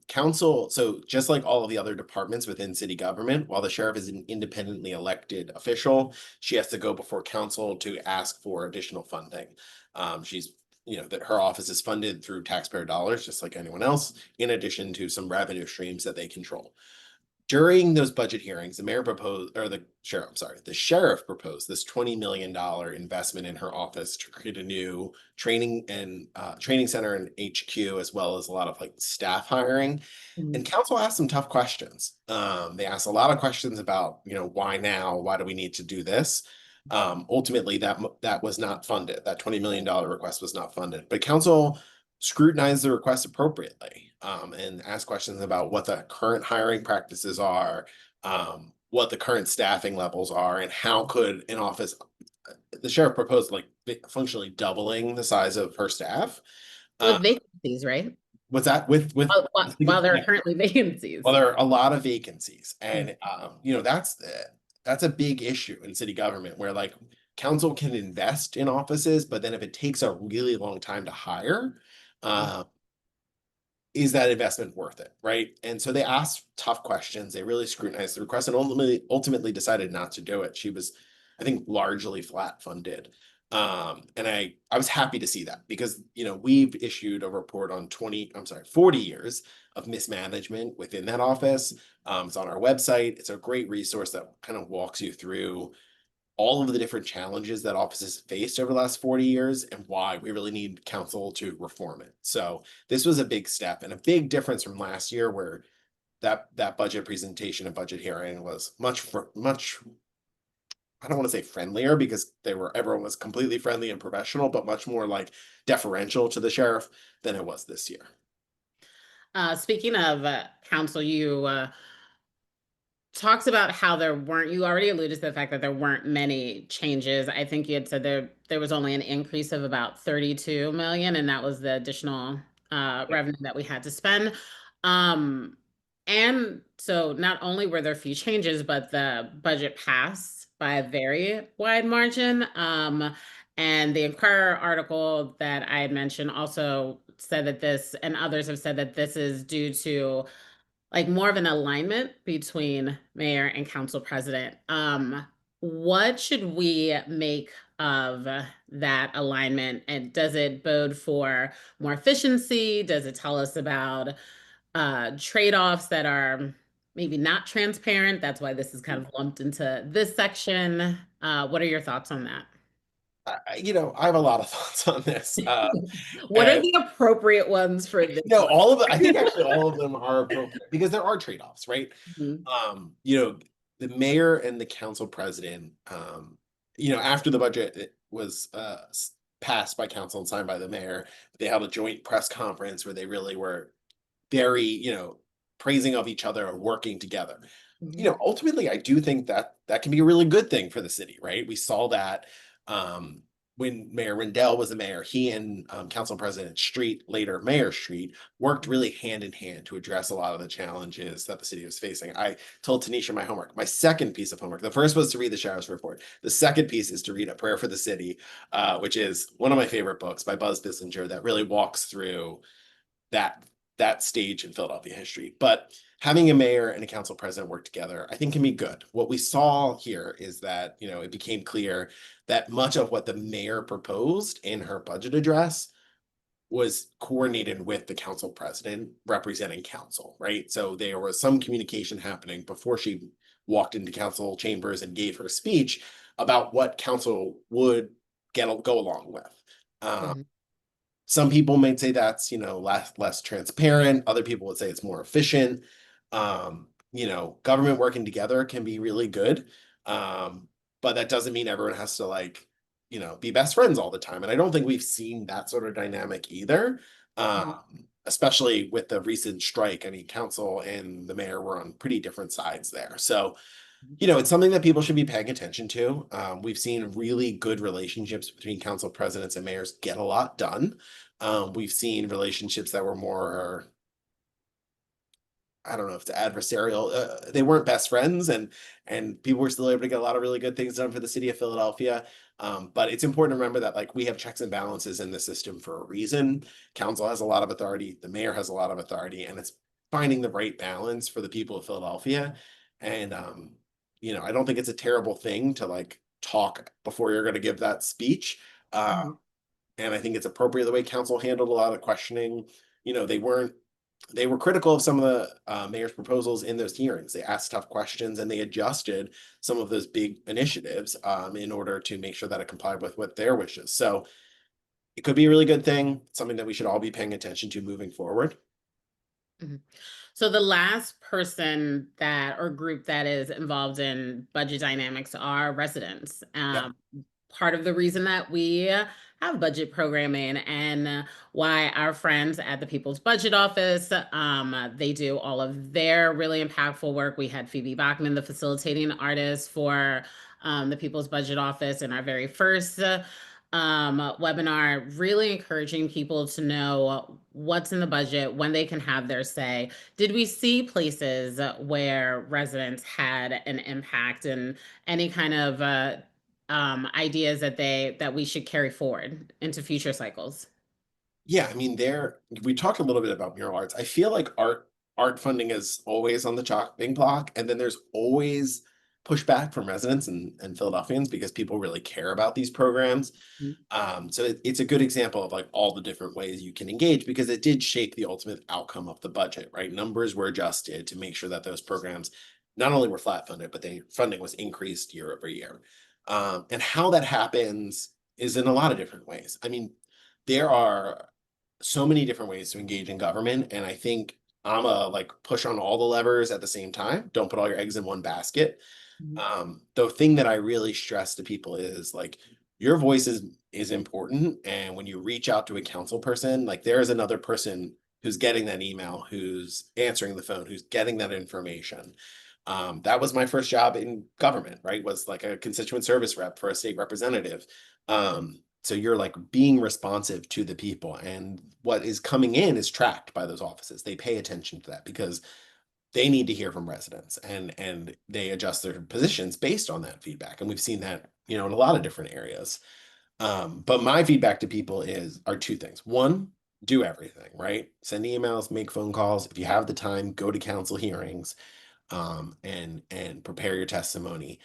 [SPEAKER 2] Council, so just like all of the other departments within city government, while the sheriff is an independently elected official, she has to go before council to ask for additional funding. She's that her office is funded through taxpayer dollars, just like anyone else, in addition to some revenue streams that they control. During those budget hearings, the mayor proposed, or the sheriff, I'm sorry, the sheriff proposed this $20 million investment in her office to create a new training center and HQ, as well as a lot of like staff hiring. And
[SPEAKER 1] Mhm.
[SPEAKER 2] council asked some tough questions. They asked a lot of questions about, why now? Why do we need to do this? Ultimately, that was not funded. That $20 million request was not funded. But council scrutinized the request appropriately, and asked questions about what the current hiring practices are, what the current staffing levels are, and how could an office. The sheriff proposed like functionally doubling the size of her staff. Uh,
[SPEAKER 1] With vacancies, right?
[SPEAKER 2] what's that with
[SPEAKER 1] While there are currently
[SPEAKER 2] well,
[SPEAKER 1] vacancies.
[SPEAKER 2] there are a lot of vacancies,
[SPEAKER 1] Mm.
[SPEAKER 2] and that's a big issue in city government where like council can invest in offices, but then if it takes a really long time to hire, uh, is that investment worth it, right? And so they asked tough questions. They really scrutinized the request and ultimately decided not to do it. She was, I think, largely flat funded. And I was happy to see that because we've issued a report on 40 years of mismanagement within that office. It's on our website. It's a great resource that kind of walks you through all of the different challenges that offices faced over the last 40 years and why we really need council to reform it. So this was a big step and a big difference from last year where that budget presentation and budget hearing was much I don't want to say friendlier because everyone was completely friendly and professional, but much more like deferential to the sheriff than it was this year.
[SPEAKER 1] Speaking of council, you talks about how you already alluded to the fact that there weren't many changes. I think you had said there was only an increase of about 32 million, and that was the additional revenue that we had to spend. Um, and so not only were there a few changes, but the budget passed by a very wide margin. And the Inquirer article that I had mentioned also said that this, and others have said that this is due to like more of an alignment between mayor and council president. What should we make of that alignment? And does it bode for more efficiency? Does it tell us about trade-offs that are maybe not transparent? That's why this is kind of lumped into this section. What are your thoughts on that?
[SPEAKER 2] I have a lot of thoughts on this.
[SPEAKER 1] What are
[SPEAKER 2] And
[SPEAKER 1] the appropriate ones for this
[SPEAKER 2] no,
[SPEAKER 1] one?
[SPEAKER 2] all of it, I think actually all of them are appropriate because there are trade-offs, right?
[SPEAKER 1] Mhm.
[SPEAKER 2] The mayor and the council president, after the budget was passed by council and signed by the mayor, they held a joint press conference where they really were very, praising of each other and working together.
[SPEAKER 1] Mhm.
[SPEAKER 2] Ultimately, I do think that that can be a really good thing for the city, right? We saw that um, when Mayor Rendell was the mayor, he and Council President Street, later Mayor Street, worked really hand in hand to address a lot of the challenges that the city was facing. I told Tanisha my homework. My second piece of homework, the first was to read the sheriff's report. The second piece is to read A Prayer for the City, which is one of my favorite books by Buzz Bissinger that really walks through that that stage in Philadelphia history. But having a mayor and a council president work together, I think can be good. What we saw here is that, it became clear that much of what the mayor proposed in her budget address was coordinated with the council president representing council, right? So there was some communication happening before she walked into council chambers and gave her speech about what council would go along with. Um,
[SPEAKER 1] Mhm.
[SPEAKER 2] some people might say that's, less transparent. Other people would say it's more efficient. Government working together can be really good. But that doesn't mean everyone has to be best friends all the time. And I don't think we've seen that sort of dynamic either.
[SPEAKER 1] Mhm.
[SPEAKER 2] Especially with the recent strike. I mean, council and the mayor were on pretty different sides there. So it's something that people should be paying attention to. We've seen really good relationships between council presidents and mayors get a lot done. We've seen relationships that were more, I don't know if it's adversarial. They weren't best friends, and people were still able to get a lot of really good things done for the city of Philadelphia. But it's important to remember that we have checks and balances in the system for a reason. Council has a lot of authority, the mayor has a lot of authority, and it's finding the right balance for the people of Philadelphia. And I don't think it's a terrible thing to talk before you're going to give that speech.
[SPEAKER 1] Mhm.
[SPEAKER 2] And I think it's appropriate the way council handled a lot of questioning. They were critical of some of the mayor's proposals in those hearings. They asked tough questions and they adjusted some of those big initiatives in order to make sure that it complied with what their wishes. So it could be a really good thing, something that we should all be paying attention to moving forward.
[SPEAKER 1] Mhm. So the last person that or group that is involved in budget dynamics are residents.
[SPEAKER 2] Yeah.
[SPEAKER 1] Part of the reason that we have budget programming and why our friends at the People's Budget Office, they do all of their really impactful work. We had Phoebe Bachman, the facilitating artist for the People's Budget Office in our very first webinar, really encouraging people to know what's in the budget, when they can have their say. Did we see places where residents had an impact and any kind of ideas that we should carry forward into future cycles?
[SPEAKER 2] Yeah, I mean, we talked a little bit about mural arts. I feel like art funding is always on the chopping block, and then there's always pushback from residents and Philadelphians because people really care about these programs. So it's a good example of all the different ways you can engage because it did shape the ultimate outcome of the budget, right? Numbers were adjusted to make sure that those programs not only were flat funded, but the funding was increased year over year. And how that happens is in a lot of different ways. I mean, there are so many different ways to engage in government, and I think I'm a push on all the levers at the same time. Don't put all your eggs in one basket.
[SPEAKER 1] Mhm.
[SPEAKER 2] The thing that I really stress to people is your voice is important. And when you reach out to a council person, there is another person who's getting that email, who's answering the phone, who's getting that information. That was my first job in government, right? Was a constituent service rep for a state representative. So you're being responsive to the people, and what is coming in is tracked by those offices. They pay attention to that because they need to hear from residents and they adjust their positions based on that feedback. And we've seen that, in a lot of different areas. But my feedback to people are two things. One, do everything, right? Send emails, make phone calls. If you have the time, go to council hearings, and prepare your testimony.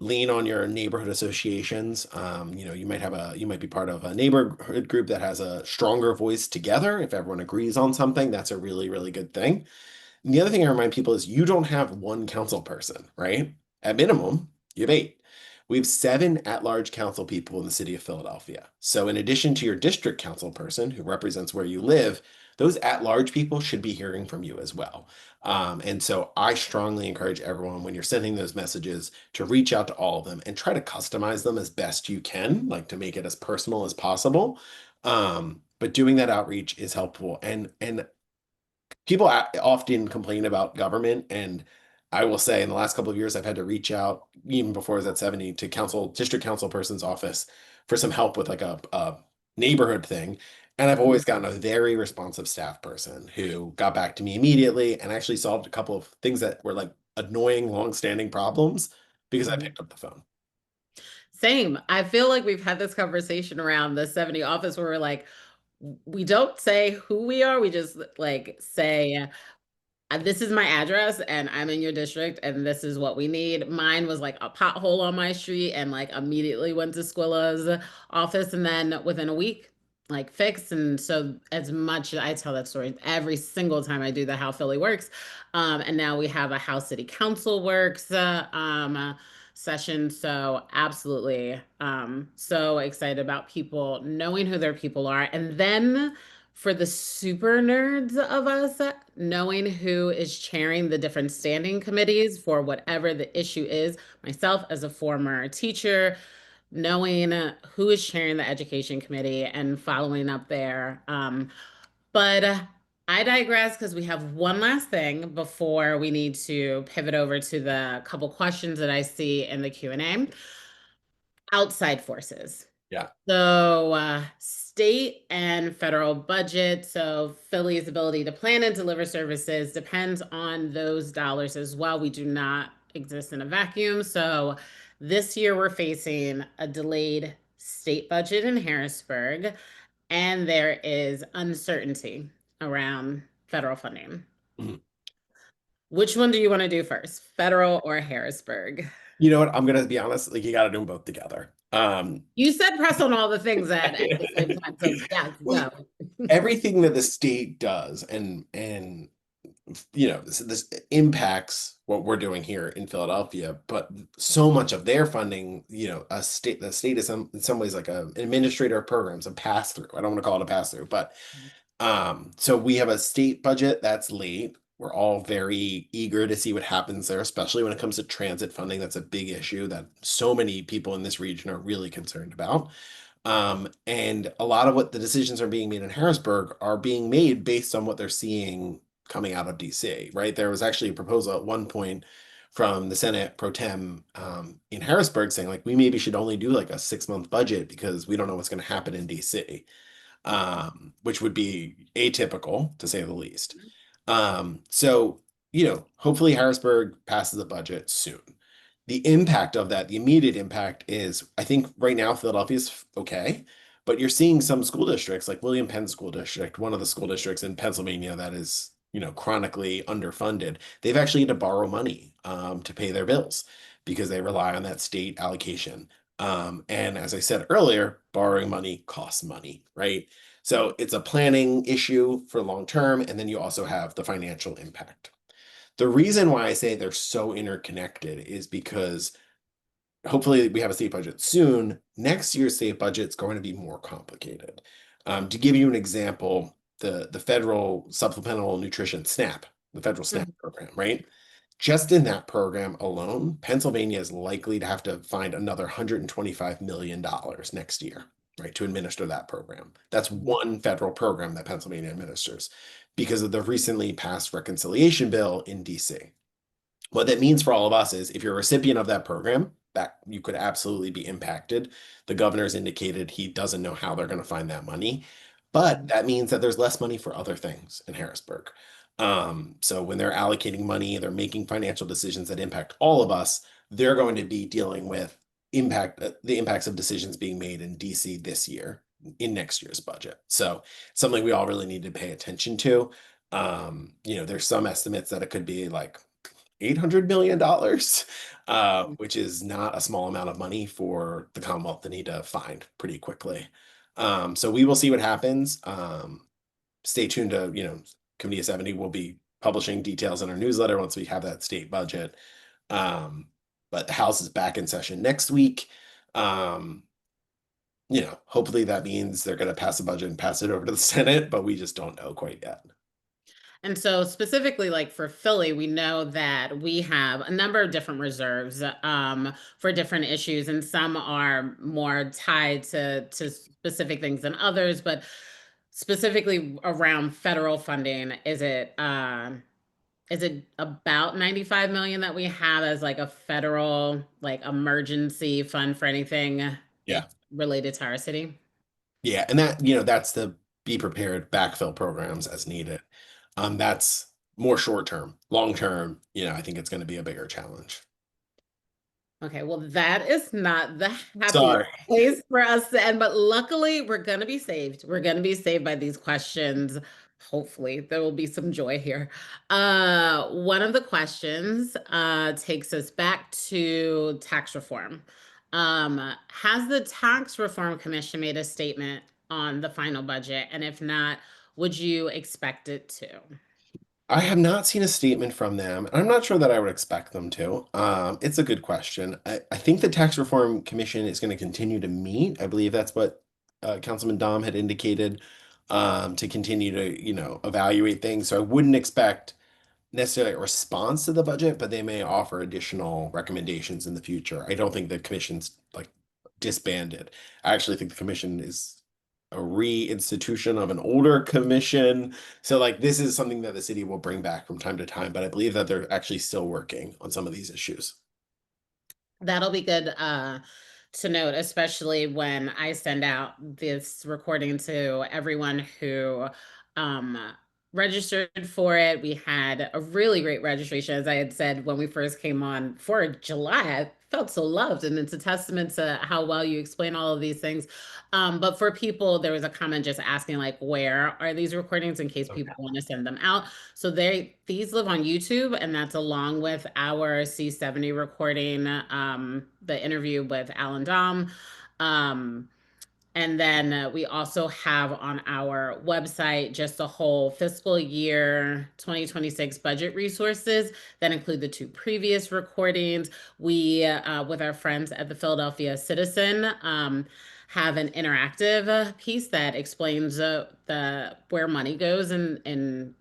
[SPEAKER 2] Lean on your neighborhood associations. You might be part of a neighborhood group that has a stronger voice together. If everyone agrees on something, that's a really, really good thing. And the other thing I remind people is you don't have one council person, right? At minimum, you have eight. We have seven at-large council people in the city of Philadelphia. So in addition to your district council person who represents where you live, those at-large people should be hearing from you as well. And so I strongly encourage everyone when you're sending those messages to reach out to all of them and try to customize them as best you can, to make it as personal as possible. But doing that outreach is helpful. And people often complain about government, and I will say in the last couple of years I've had to reach out even before I was at 70 to district council person's office for some help with a neighborhood thing, and I've always gotten a very responsive staff person who got back to me immediately and actually solved a couple of things that were annoying long-standing problems because I
[SPEAKER 1] Mhm.
[SPEAKER 2] picked up the phone.
[SPEAKER 1] Same. I feel like we've had this conversation around the 70 office where we're like, we don't say who we are. We just like say, this is my address and I'm in your district and this is what we need. Mine was like a pothole on my street and like immediately went to Squilla's office and then within a week, like fixed. And so as much I tell that story every single time I do the How Philly Works. And now we have a How City Council Works session. So absolutely so excited about people knowing who their people are. And then for the super nerds of us, knowing who is chairing the different standing committees for whatever the issue is, myself as a former teacher, knowing who is chairing the education committee and following up there. But I digress because we have one last thing before we need to pivot over to the couple questions that I see in the Q&A. Outside forces.
[SPEAKER 2] Yeah.
[SPEAKER 1] So, state and federal budget. So, Philly's ability to plan and deliver services depends on those dollars as well. We do not exist in a vacuum. So, this year we're facing a delayed state budget in Harrisburg, and there is uncertainty around federal funding.
[SPEAKER 2] Mhm.
[SPEAKER 1] Which one do you want to do first, federal or Harrisburg?
[SPEAKER 2] You know what? I'm gonna be honest, like you gotta do them both together.
[SPEAKER 1] You said press on all the things at the same time. So, yes,
[SPEAKER 2] Well,
[SPEAKER 1] go.
[SPEAKER 2] everything that the state does and this impacts what we're doing here in Philadelphia, but so much of their funding, the state is in some ways like an administrator of programs, a pass through. I don't want to call it a pass through, but so we have a state budget that's late. We're all very eager to see what happens there, especially when it comes to transit funding. That's a big issue that so many people in this region are really concerned about. And a lot of what the decisions are being made in Harrisburg are being made based on what they're seeing coming out of DC, right? There was actually a proposal at one point from the Senate pro tem in Harrisburg saying like we maybe should only do like a 6 month budget because we don't know what's going to happen in DC, which would be atypical to say the least. So, hopefully Harrisburg passes a budget soon. The impact of that, the immediate impact is, I think right now Philadelphia's okay, but you're seeing some school districts like William Penn School District, one of the school districts in Pennsylvania that is, chronically underfunded. They've actually had to borrow money to pay their bills because they rely on that state allocation. And as I said earlier, borrowing money costs money, right? So it's a planning issue for long term, and then you also have the financial impact. The reason why I say they're so interconnected is because hopefully we have a state budget soon. Next year's state budget is going to be more complicated. To give you an example, the federal supplemental nutrition SNAP, the federal SNAP
[SPEAKER 1] Mhm.
[SPEAKER 2] program, right? Just in that program alone, Pennsylvania is likely to have to find another $125 million next year, right, to administer that program. That's one federal program that Pennsylvania administers because of the recently passed reconciliation bill in DC. What that means for all of us is if you're a recipient of that program, that you could absolutely be impacted. The governor's indicated he doesn't know how they're going to find that money, but that means that there's less money for other things in Harrisburg. So when they're allocating money, they're making financial decisions that impact all of us. They're going to be dealing with the impacts of decisions being made in DC this year in next year's budget. So something we all really need to pay attention to. There's some estimates that it could be like $800 million, which is not a small amount of money for the Commonwealth to need to find pretty quickly. So we will see what happens. Stay tuned to, Committee of 70 will be publishing details in our newsletter once we have that state budget. But the House is back in session next week. Hopefully that means they're going to pass a budget and pass it over to the Senate, but we just don't know quite yet.
[SPEAKER 1] And so specifically like for Philly, we know that we have a number of different reserves for different issues, and some are more tied to specific things than others, but specifically around federal funding, is it about 95 million that we have as like a federal like emergency fund for anything
[SPEAKER 2] Yeah.
[SPEAKER 1] related to our city?
[SPEAKER 2] Yeah, and that's the be prepared backfill programs as needed. That's more short term. Long term, I think it's going to be a bigger challenge.
[SPEAKER 1] Okay, well, that is not the happiest
[SPEAKER 2] Sorry.
[SPEAKER 1] place for us to end, but luckily we're going to be saved. We're going to be saved by these questions. Hopefully, there will be some joy here. One of the questions takes us back to tax reform. Has the Tax Reform Commission made a statement on the final budget? And if not, would you expect it to?
[SPEAKER 2] I have not seen a statement from them, and I'm not sure that I would expect them to. It's a good question. I think the Tax Reform Commission is going to continue to meet. I believe that's what Councilman Dom had indicated, to continue to, evaluate things. So I wouldn't expect necessarily a response to the budget, but they may offer additional recommendations in the future. I don't think the commission's like disbanded. I actually think the commission is a reinstitution of an older commission. So like this is something that the city will bring back from time to time, but I believe that they're actually still working on some of these issues.
[SPEAKER 1] That'll be good to note, especially when I send out this recording to everyone who um, registered for it. We had a really great registration, as I had said when we first came on for July. I felt so loved, and it's a testament to how well you explain all of these things. But for people, there was a comment just asking, like, where are these recordings in case people want to send them out. So these live on YouTube, and that's along with our C70 recording, the interview with Alan Dom. Um, and then we also have on our website just a whole fiscal year 2026 budget resources that include the two previous recordings. We, with our friends at the Philadelphia Citizen, have an interactive piece that explains the where money goes and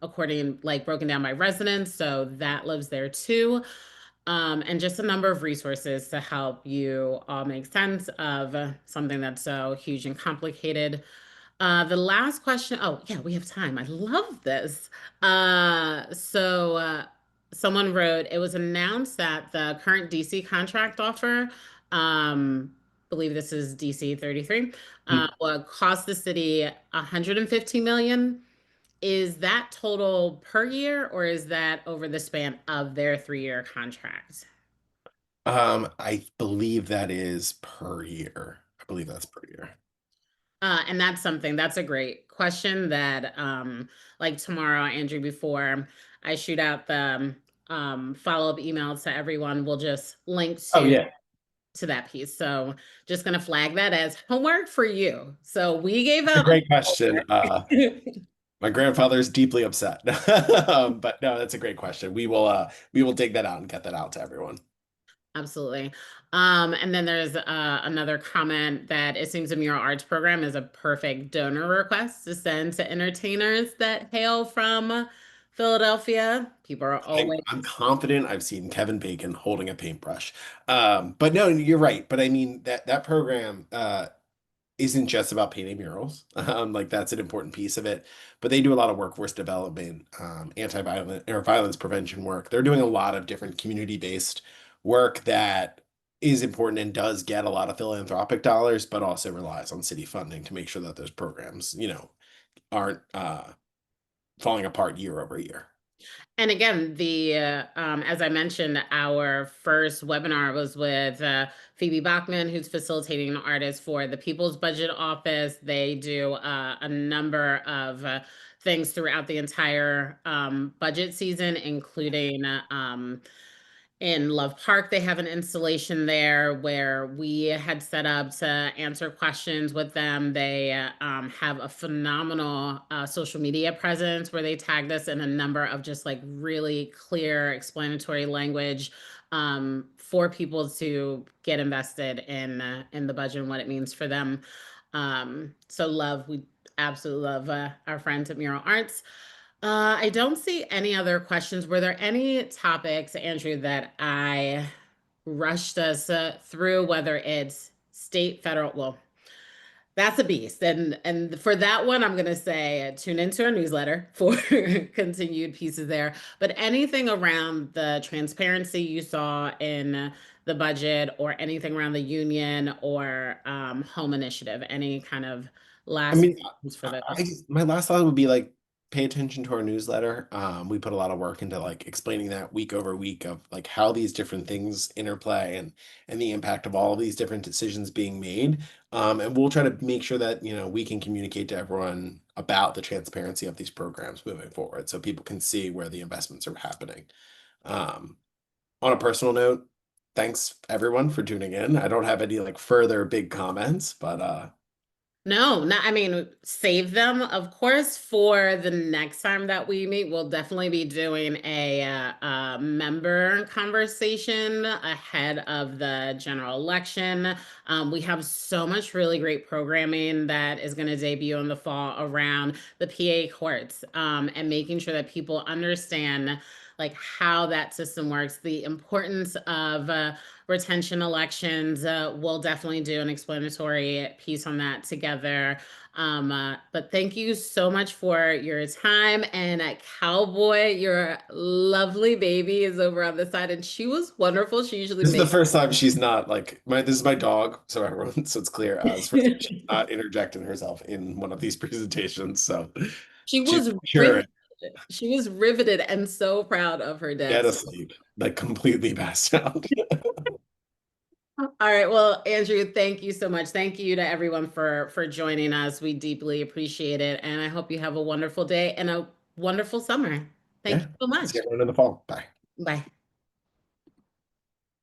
[SPEAKER 1] according like broken down by residents. So that lives there too, and just a number of resources to help you all make sense of something that's so huge and complicated. The last question, oh, yeah, we have time. I love this. Someone wrote, it was announced that the current DC contract offer, believe this is DC 33, will cost the city 115 million. Is that total per year or is that over the span of their 3-year contract?
[SPEAKER 2] I believe that is per year. I believe that's per year.
[SPEAKER 1] And that's a great question that, like tomorrow, Andrew, before I shoot out the follow-up emails to everyone, we'll just link
[SPEAKER 2] Oh yeah.
[SPEAKER 1] to that piece. So just gonna flag that as homework for you. So we gave
[SPEAKER 2] It's a
[SPEAKER 1] out
[SPEAKER 2] great question.
[SPEAKER 1] homework.
[SPEAKER 2] My grandfather's deeply upset. But no, that's a great question. We will dig that out and get that out to everyone.
[SPEAKER 1] Absolutely. And then there's another comment that it seems a mural arts program is a perfect donor request to send to entertainers that hail from Philadelphia. People are always
[SPEAKER 2] I'm confident I've seen Kevin Bacon holding a paintbrush. But no, you're right. But I mean that program isn't just about painting murals. Like that's an important piece of it. But they do a lot of workforce development, anti-violent or violence prevention work. They're doing a lot of different community-based work that is important and does get a lot of philanthropic dollars, but also relies on city funding to make sure that those programs, aren't falling apart year over year.
[SPEAKER 1] And again, the as I mentioned, our first webinar was with Phoebe Bachman, who's facilitating an artist for the People's Budget Office. They do a number of things throughout the entire budget season, including in Love Park, they have an installation there where we had set up to answer questions with them. They have a phenomenal social media presence where they tagged us in a number of just like really clear explanatory language for people to get invested in the budget and what it means for them. We absolutely love our friends at Mural Arts. I don't see any other questions. Were there any topics, Andrew, that I rushed us through, whether it's state, federal? Well, that's a beast. And for that one, I'm gonna say tune into our newsletter for continued pieces there. But anything around the transparency you saw in the budget or anything around the union or home initiative, any kind of
[SPEAKER 2] I
[SPEAKER 1] last
[SPEAKER 2] mean,
[SPEAKER 1] for those?
[SPEAKER 2] my last thought would be like pay attention to our newsletter. We put a lot of work into like explaining that week over week of like how these different things interplay and the impact of all of these different decisions being made. And we'll try to make sure that, you know, we can communicate to everyone about the transparency of these programs moving forward so people can see where the investments are happening. Um, on a personal note, thanks everyone for tuning in. I don't have any like further big comments, but
[SPEAKER 1] No, not, I mean, save them, of course, for the next time that we meet. We'll definitely be doing a member conversation ahead of the general election. We have so much really great programming that is going to debut in the fall around the PA courts, and making sure that people understand like how that system works, the importance of retention elections. We'll definitely do an explanatory piece on that together. But thank you so much for your time. And Cowboy, your lovely baby is over on the side, and she was wonderful. She usually
[SPEAKER 2] this is the
[SPEAKER 1] makes.
[SPEAKER 2] first time she's not like my this is my dog, so everyone so it's clear. This is the first time she's not interjecting herself in one of these presentations. So
[SPEAKER 1] She
[SPEAKER 2] she's
[SPEAKER 1] was
[SPEAKER 2] sure
[SPEAKER 1] riveted. She was riveted and so proud of her
[SPEAKER 2] dead
[SPEAKER 1] dad.
[SPEAKER 2] asleep, like completely passed out.
[SPEAKER 1] All right. Well, Andrew, thank you so much. Thank you to everyone for joining us. We deeply appreciate it, and I hope you have a wonderful day and a wonderful summer. Thank
[SPEAKER 2] Yeah.
[SPEAKER 1] you so
[SPEAKER 2] See
[SPEAKER 1] much.
[SPEAKER 2] everyone in the fall. Bye.
[SPEAKER 1] Bye.